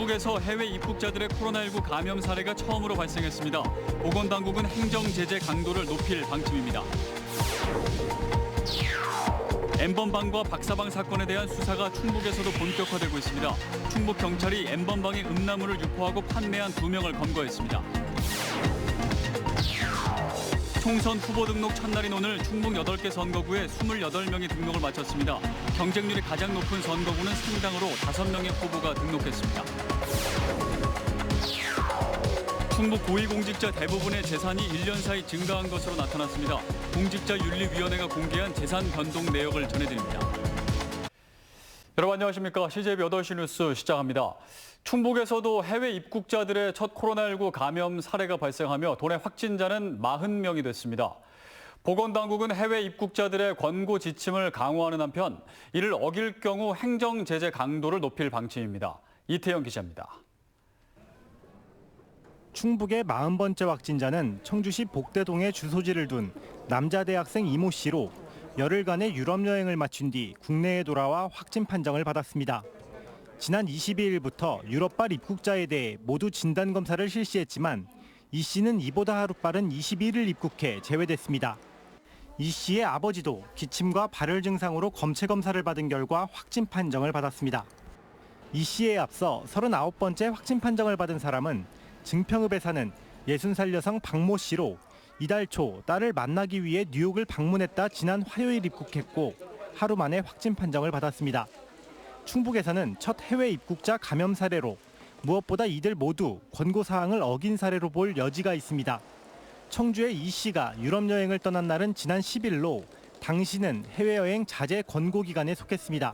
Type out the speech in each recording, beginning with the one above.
충북에서 해외 입국자들의 코로나19 감염 사례가 처음으로 발생했습니다. 보건당국은 행정 제재 강도를 높일 방침입니다. N번방과 박사방 사건에 대한 수사가 충북에서도 본격화되고 있습니다. 충북 경찰이 N번방의 음란물을 유포하고 판매한 2명을 검거했습니다. 총선 후보 등록 첫날인 오늘 충북 8개 선거구에 28명이 등록을 마쳤습니다. 경쟁률이 가장 높은 선거구는 상당으로 5명의 후보가 등록했습니다. 충북 고위공직자 대부분의 재산이 1년 사이 증가한 것으로 나타났습니다. 공직자윤리위원회가 공개한 재산 변동 내역을 전해드립니다. 여러분 안녕하십니까. CJB 8시 뉴스 시작합니다. 충북에서도 해외 입국자들의 첫 코로나19 감염 사례가 발생하며 도내 확진자는 40명이 됐습니다. 보건당국은 해외 입국자들의 권고 지침을 강화하는 한편 이를 어길 경우 행정 제재 강도를 높일 방침입니다. 이태영 기자입니다. 충북의 40번째 확진자는 청주시 복대동에 주소지를 둔 남자 대학생 이모 씨로 열흘간의 유럽 여행을 마친 뒤 국내에 돌아와 확진 판정을 받았습니다. 지난 22일부터 유럽발 입국자에 대해 모두 진단검사를 실시했지만 이 씨는 이보다 하루빠른 21일 입국해 제외됐습니다. 이 씨의 아버지도 기침과 발열 증상으로 검체 검사를 받은 결과 확진 판정을 받았습니다. 이 씨에 앞서 39번째 확진 판정을 받은 사람은 증평읍에 사는 60살 여성 박모 씨로 이달 초 딸을 만나기 위해 뉴욕을 방문했다 지난 화요일 입국했고 하루 만에 확진 판정을 받았습니다. 충북에서는 첫 해외 입국자 감염 사례로 무엇보다 이들 모두 권고사항을 어긴 사례로 볼 여지가 있습니다. 청주의 이 씨가 유럽 여행을 떠난 날은 지난 10일로 당시는 해외여행 자제 권고 기간에 속했습니다.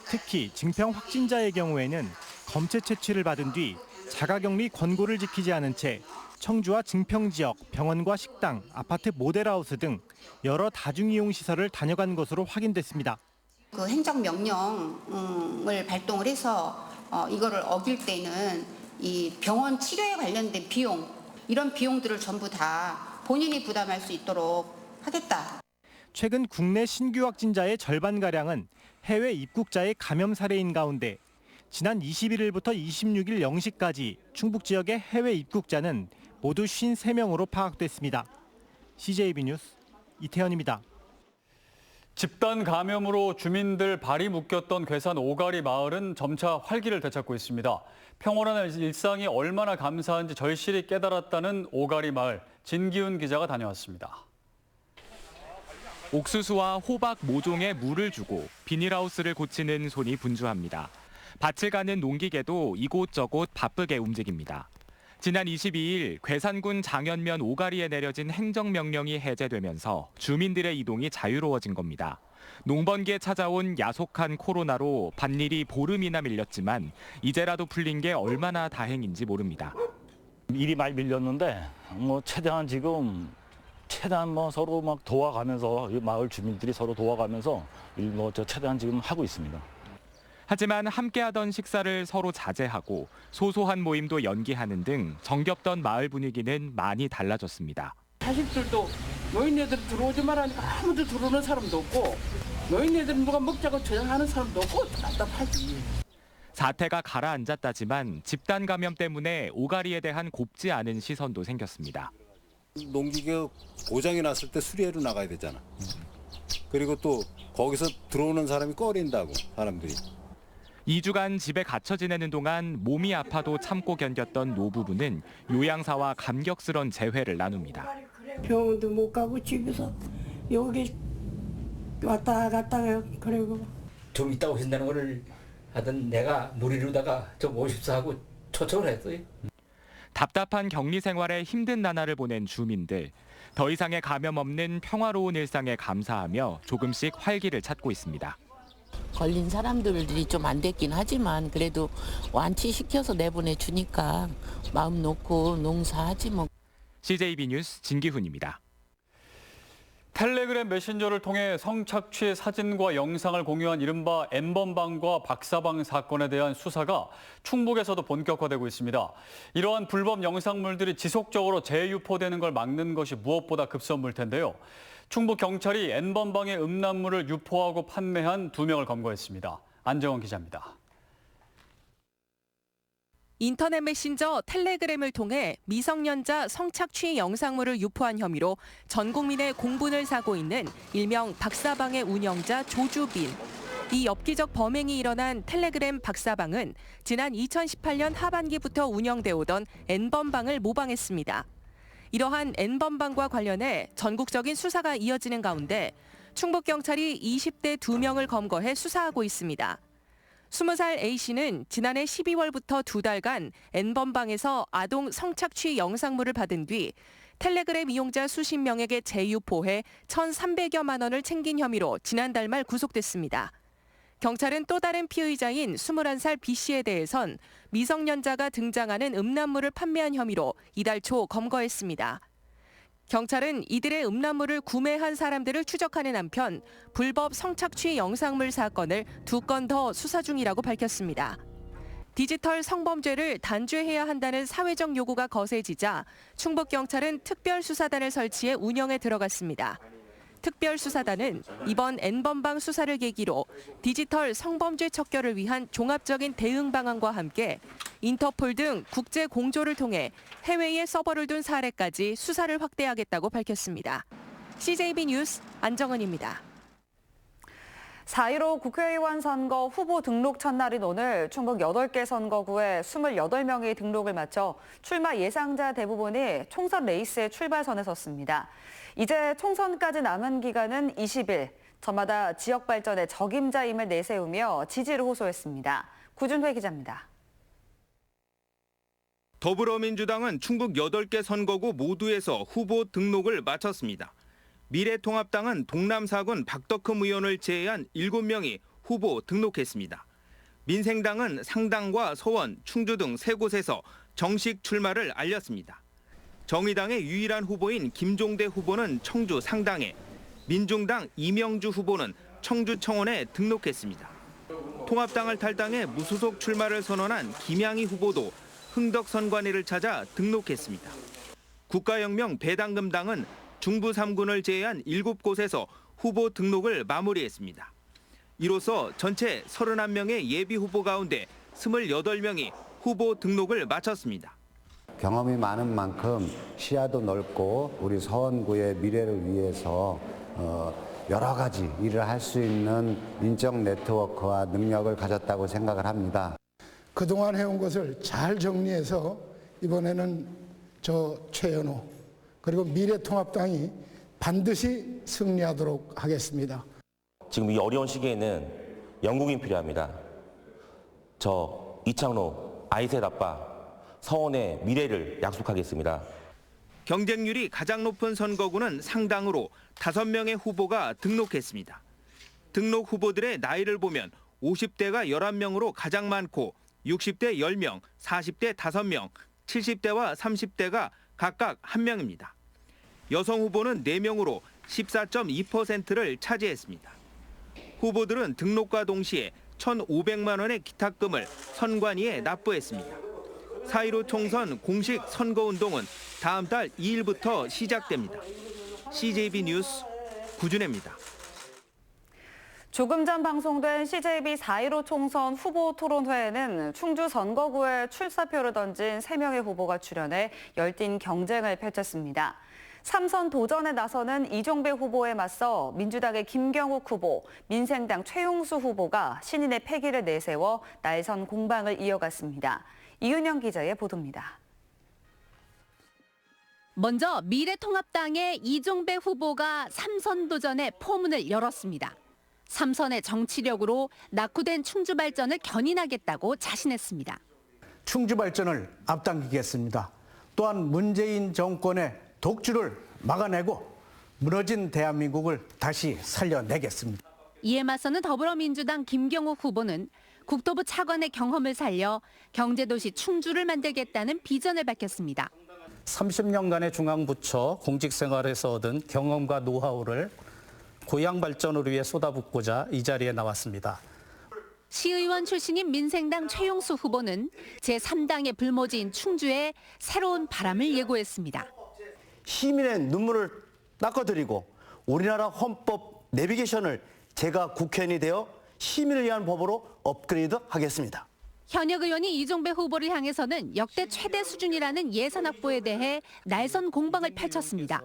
특히 증평 확진자의 경우에는 검체 채취를 받은 뒤 자가격리 권고를 지키지 않은 채 청주와 증평 지역 병원과 식당, 아파트 모델하우스 등 여러 다중이용시설을 다녀간 것으로 확인됐습니다. 그 행정명령을 발동을 해서 이거를 어길 때는 이 병원 치료에 관련된 비용, 이런 비용들을 전부 다 본인이 부담할 수 있도록 하겠다. 최근 국내 신규 확진자의 절반가량은 해외 입국자의 감염 사례인 가운데 지난 21일부터 26일 0시까지 충북 지역의 해외 입국자는 모두 53명으로 파악됐습니다. CJB 뉴스 이태현입니다. 집단 감염으로 주민들 발이 묶였던 괴산 오가리 마을은 점차 활기를 되찾고 있습니다. 평온한 일상이 얼마나 감사한지 절실히 깨달았다는 오가리 마을, 진기훈 기자가 다녀왔습니다. 옥수수와 호박 모종에 물을 주고 비닐하우스를 고치는 손이 분주합니다. 밭을 가는 농기계도 이곳저곳 바쁘게 움직입니다. 지난 22일 괴산군 장현면 오가리에 내려진 행정명령이 해제되면서 주민들의 이동이 자유로워진 겁니다. 농번기에 찾아온 야속한 코로나로 밭일이 보름이나 밀렸지만 이제라도 풀린 게 얼마나 다행인지 모릅니다. 일이 많이 밀렸는데 최대한 서로 막 도와가면서 마을 주민들이 서로 도와가면서 최대한 지금 하고 있습니다. 하지만 함께하던 식사를 서로 자제하고 소소한 모임도 연기하는 등 정겹던 마을 분위기는 많이 달라졌습니다. 자식들도 노인네들 들어오지 말라니까 아무도 들어오는 사람도 없고 노인네들은 누가 먹자고 저장하는 사람도 없고 답답하지. 사태가 가라앉았다지만 집단 감염 때문에 오가리에 대한 곱지 않은 시선도 생겼습니다. 농기계 고장이 났을 때 수리하러 나가야 되잖아. 그리고 또 거기서 들어오는 사람이 꺼린다고 사람들이. 2주간 집에 갇혀 지내는 동안 몸이 아파도 참고 견뎠던 노부부는 요양사와 감격스런 재회를 나눕니다. 병원도 못 가고 집에서 여기 왔다 갔다 그러고. 좀 있다 오신다는 거를 하던 내가 무리로다가 좀 오십사 하고 초청을 했어요. 답답한 격리 생활에 힘든 나날을 보낸 주민들. 더 이상의 감염 없는 평화로운 일상에 감사하며 조금씩 활기를 찾고 있습니다. 걸린 사람들이 좀 안 됐긴 하지만 그래도 완치시켜서 내보내주니까 마음 놓고 농사하지 뭐. CJB 뉴스 진기훈입니다. 텔레그램 메신저를 통해 성착취의 사진과 영상을 공유한 이른바 N번방과 박사방 사건에 대한 수사가 충북에서도 본격화되고 있습니다. 이러한 불법 영상물들이 지속적으로 재유포되는 걸 막는 것이 무엇보다 급선무일 텐데요. 충북 경찰이 N번방의 음란물을 유포하고 판매한 2명을 검거했습니다. 안정원 기자입니다. 인터넷 메신저 텔레그램을 통해 미성년자 성착취 영상물을 유포한 혐의로 전 국민의 공분을 사고 있는 일명 박사방의 운영자 조주빈. 이 엽기적 범행이 일어난 텔레그램 박사방은 지난 2018년 하반기부터 운영되어 오던 N번방을 모방했습니다. 이러한 N번방과 관련해 전국적인 수사가 이어지는 가운데 충북경찰이 20대 2명을 검거해 수사하고 있습니다. 20살 A씨는 지난해 12월부터 2달간 N번방에서 아동 성착취 영상물을 받은 뒤 텔레그램 이용자 수십 명에게 재유포해 1,300여만 원을 챙긴 혐의로 지난달 말 구속됐습니다. 경찰은 또 다른 피의자인 21살 B씨에 대해선 미성년자가 등장하는 음란물을 판매한 혐의로 이달 초 검거했습니다. 경찰은 이들의 음란물을 구매한 사람들을 추적하는 한편 불법 성착취 영상물 사건을 2건 더 수사 중이라고 밝혔습니다. 디지털 성범죄를 단죄해야 한다는 사회적 요구가 거세지자 충북경찰은 특별수사단을 설치해 운영에 들어갔습니다. 특별수사단은 이번 N번방 수사를 계기로 디지털 성범죄 척결을 위한 종합적인 대응 방안과 함께 인터폴 등 국제 공조를 통해 해외에 서버를 둔 사례까지 수사를 확대하겠다고 밝혔습니다. CJB 뉴스 안정은입니다. 4.15 국회의원 선거 후보 등록 첫날인 오늘 충북 8개 선거구에 28명이 등록을 마쳐 출마 예상자 대부분이 총선 레이스의 출발선에 섰습니다. 이제 총선까지 남은 기간은 20일. 저마다 지역 발전의 적임자임을 내세우며 지지를 호소했습니다. 구준회 기자입니다. 더불어민주당은 충북 8개 선거구 모두에서 후보 등록을 마쳤습니다. 미래통합당은 동남사군 박덕흠 의원을 제외한 7명이 후보 등록했습니다. 민생당은 상당과 서원, 충주 등 3곳에서 정식 출마를 알렸습니다. 정의당의 유일한 후보인 김종대 후보는 청주 상당에, 민중당 이명주 후보는 청주 청원에 등록했습니다. 통합당을 탈당해 무소속 출마를 선언한 김양희 후보도 흥덕선관위를 찾아 등록했습니다. 국가혁명 배당금당은 중부 3군을 제외한 7곳에서 후보 등록을 마무리했습니다. 이로써 전체 31명의 예비 후보 가운데 28명이 후보 등록을 마쳤습니다. 경험이 많은 만큼 시야도 넓고 우리 서원구의 미래를 위해서 여러 가지 일을 할 수 있는 인적 네트워크와 능력을 가졌다고 생각을 합니다. 그동안 해온 것을 잘 정리해서 이번에는 저 최연호 그리고 미래통합당이 반드시 승리하도록 하겠습니다. 지금 이 어려운 시기에는 영국인 필요합니다. 저 이창로 아이셋 아빠 서원의 미래를 약속하겠습니다. 경쟁률이 가장 높은 선거구는 상당으로 5명의 후보가 등록했습니다. 등록 후보들의 나이를 보면 50대가 11명으로 가장 많고 60대 10명, 40대 5명, 70대와 30대가 각각 1명입니다. 여성 후보는 4명으로 14.2%를 차지했습니다. 후보들은 등록과 동시에 1,500만 원의 기탁금을 선관위에 납부했습니다. 4.15 총선 공식 선거운동은 다음 달 2일부터 시작됩니다. CJB 뉴스 구준혜입니다. 조금 전 방송된 CJB 4.15 총선 후보 토론회에는 충주 선거구에 출사표를 던진 3명의 후보가 출연해 열띤 경쟁을 펼쳤습니다. 3선 도전에 나서는 이종배 후보에 맞서 민주당의 김경욱 후보, 민생당 최용수 후보가 신인의 패기를 내세워 날선 공방을 이어갔습니다. 이윤영 기자의 보도입니다. 먼저 미래통합당의 이종배 후보가 3선 도전에 포문을 열었습니다. 3선의 정치력으로 낙후된 충주 발전을 견인하겠다고 자신했습니다. 충주 발전을 앞당기겠습니다. 또한 문재인 정권의 독주를 막아내고 무너진 대한민국을 다시 살려내겠습니다. 이에 맞서는 더불어민주당 김경욱 후보는 국토부 차관의 경험을 살려 경제도시 충주를 만들겠다는 비전을 밝혔습니다. 30년간의 중앙부처 공직생활에서 얻은 경험과 노하우를 고향 발전을 위해 쏟아붓고자 이 자리에 나왔습니다. 시의원 출신인 민생당 최용수 후보는 제3당의 불모지인 충주에 새로운 바람을 예고했습니다. 시민의 눈물을 닦아드리고 우리나라 헌법 내비게이션을 제가 국회의원이 되어 시민을 위한 법으로 업그레이드 하겠습니다. 현역 의원이 이종배 후보를 향해서는 역대 최대 수준이라는 예산 확보에 대해 날선 공방을 펼쳤습니다.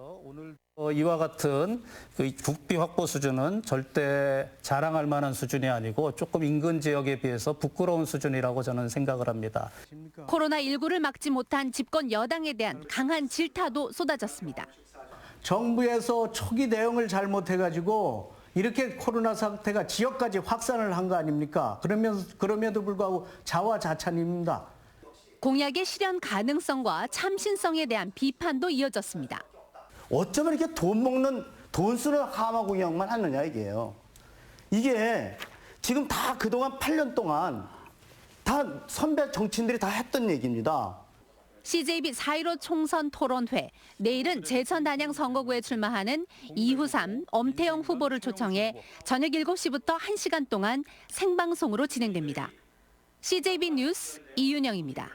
이와 같은 그 국비 확보 수준은 절대 자랑할 만한 수준이 아니고 조금 인근 지역에 비해서 부끄러운 수준이라고 저는 생각을 합니다. 코로나19를 막지 못한 집권 여당에 대한 강한 질타도 쏟아졌습니다. 정부에서 초기 대응을 잘못해가지고 이렇게 코로나 사태가 지역까지 확산을 한 거 아닙니까? 그럼에도 불구하고 자화자찬입니다. 공약의 실현 가능성과 참신성에 대한 비판도 이어졌습니다. 어쩌면 이렇게 돈 쓰는 하마 공약만 하느냐 이게요. 이게 지금 다 그동안 8년 동안 다 선배 정치인들이 다 했던 얘기입니다. CJB 4.15 총선 토론회, 내일은 제천 단양 선거구에 출마하는 이후삼, 엄태영 후보를 초청해 저녁 7시부터 1시간 동안 생방송으로 진행됩니다. CJB 뉴스 이윤영입니다.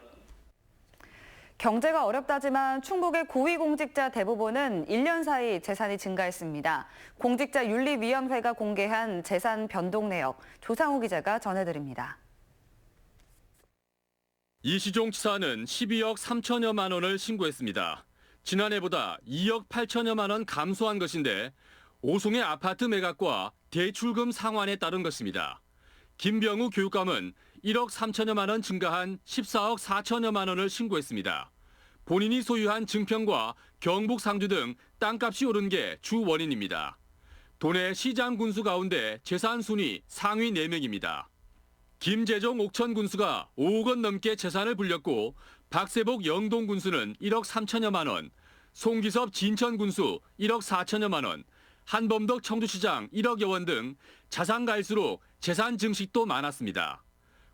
경제가 어렵다지만 충북의 고위공직자 대부분은 1년 사이 재산이 증가했습니다. 공직자윤리위원회가 공개한 재산 변동 내역, 조상우 기자가 전해드립니다. 이시종 치사는 12억 3천여만 원을 신고했습니다. 지난해보다 2억 8천여만 원 감소한 것인데 오송의 아파트 매각과 대출금 상환에 따른 것입니다. 김병우 교육감은 1억 3천여만 원 증가한 14억 4천여만 원을 신고했습니다. 본인이 소유한 증평과 경북 상주 등 땅값이 오른 게 주 원인입니다. 도내 시장 군수 가운데 재산 순위 상위 4명입니다. 김재정 옥천 군수가 5억 원 넘게 재산을 불렸고 박세복 영동 군수는 1억 3천여만 원, 송기섭 진천 군수 1억 4천여만 원, 한범덕 청주시장 1억여 원 등 자산 갈수록 재산 증식도 많았습니다.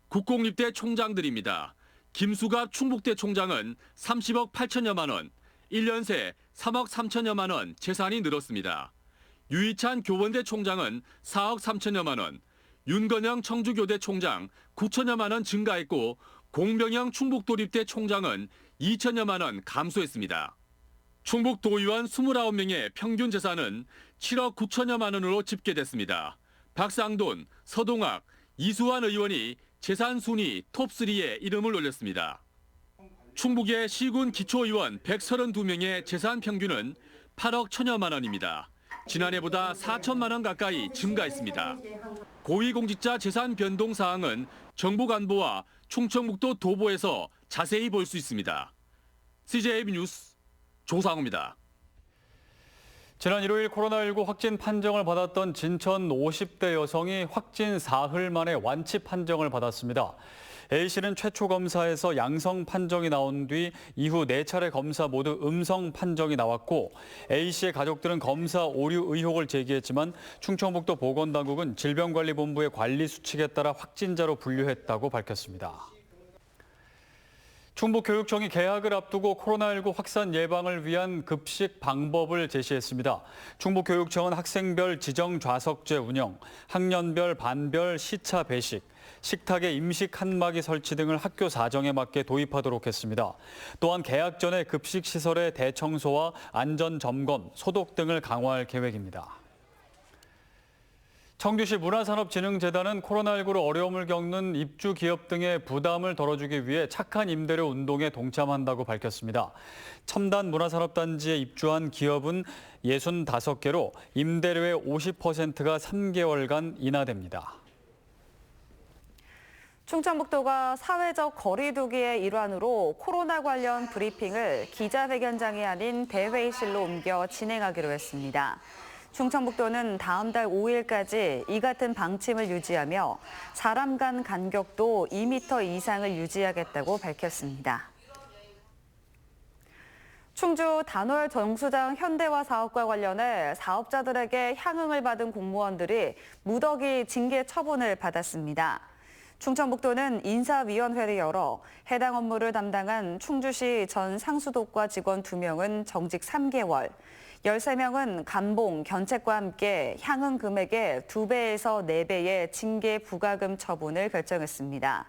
국공립대 총장들입니다. 김수갑 충북대 총장은 30억 8천여만 원, 1년 새 3억 3천여만 원 재산이 늘었습니다. 유희찬 교원대 총장은 4억 3천여만 원, 윤건영 청주교대 총장 9천여만 원 증가했고 공병영 충북도립대 총장은 2천여만 원 감소했습니다. 충북도의원 29명의 평균 재산은 7억 9천여만 원으로 집계됐습니다. 박상돈, 서동학, 이수환 의원이 재산 순위 톱3에 이름을 올렸습니다. 충북의 시군 기초의원 132명의 재산 평균은 8억 1천여만 원입니다. 지난해보다 4천만 원 가까이 증가했습니다. 고위공직자 재산 변동 사항은 정보관보와 충청북도 도보에서 자세히 볼 수 있습니다. CJB 뉴스 조상우입니다. 지난 1일 코로나19 확진 판정을 받았던 진천 50대 여성이 확진 사흘 만에 완치 판정을 받았습니다. A씨는 최초 검사에서 양성 판정이 나온 뒤 이후 4차례 검사 모두 음성 판정이 나왔고 A씨의 가족들은 검사 오류 의혹을 제기했지만 충청북도 보건당국은 질병관리본부의 관리 수칙에 따라 확진자로 분류했다고 밝혔습니다. 충북교육청이 개학을 앞두고 코로나19 확산 예방을 위한 급식 방법을 제시했습니다. 충북교육청은 학생별 지정 좌석제 운영, 학년별 반별 시차 배식, 식탁에 임시 칸막이 설치 등을 학교 사정에 맞게 도입하도록 했습니다. 또한 개학 전에 급식 시설의 대청소와 안전 점검, 소독 등을 강화할 계획입니다. 청주시 문화산업진흥재단은 코로나19로 어려움을 겪는 입주 기업 등의 부담을 덜어주기 위해 착한 임대료 운동에 동참한다고 밝혔습니다. 첨단 문화산업단지에 입주한 기업은 65개로 임대료의 50%가 3개월간 인하됩니다. 충청북도가 사회적 거리 두기의 일환으로 코로나 관련 브리핑을 기자회견장이 아닌 대회의실로 옮겨 진행하기로 했습니다. 충청북도는 다음 달 5일까지 이 같은 방침을 유지하며 사람 간 간격도 2m 이상을 유지하겠다고 밝혔습니다. 충주 단월 정수장 현대화 사업과 관련해 사업자들에게 향응을 받은 공무원들이 무더기 징계 처분을 받았습니다. 충청북도는 인사위원회를 열어 해당 업무를 담당한 충주시 전 상수독과 직원 2명은 정직 3개월, 13명은 감봉, 견책과 함께 향응 금액의 2배에서 4배의 징계 부과금 처분을 결정했습니다.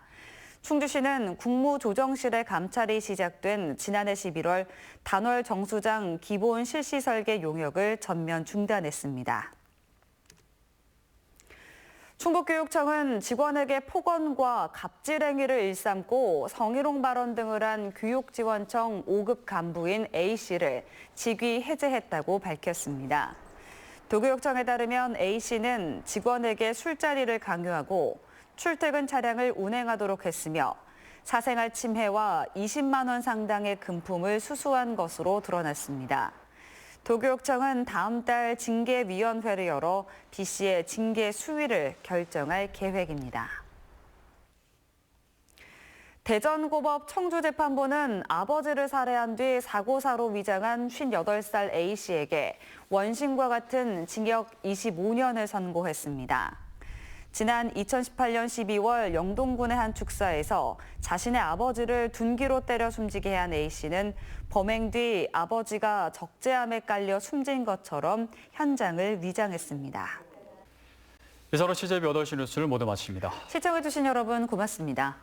충주시는 국무조정실의 감찰이 시작된 지난해 11월 단월 정수장 기본 실시 설계 용역을 전면 중단했습니다. 충북교육청은 직원에게 폭언과 갑질 행위를 일삼고 성희롱 발언 등을 한 교육지원청 5급 간부인 A씨를 직위 해제했다고 밝혔습니다. 도교육청에 따르면 A씨는 직원에게 술자리를 강요하고 출퇴근 차량을 운행하도록 했으며 사생활 침해와 20만 원 상당의 금품을 수수한 것으로 드러났습니다. 도교육청은 다음 달 징계위원회를 열어 B씨의 징계 수위를 결정할 계획입니다. 대전고법 청주재판부는 아버지를 살해한 뒤 사고사로 위장한 58살 A씨에게 원심과 같은 징역 25년을 선고했습니다. 지난 2018년 12월 영동군의 한 축사에서 자신의 아버지를 둔기로 때려 숨지게 한 A씨는 범행 뒤 아버지가 적재함에 깔려 숨진 것처럼 현장을 위장했습니다. 이사로 CJB 8시 뉴스를 모두 마칩니다. 시청해주신 여러분 고맙습니다.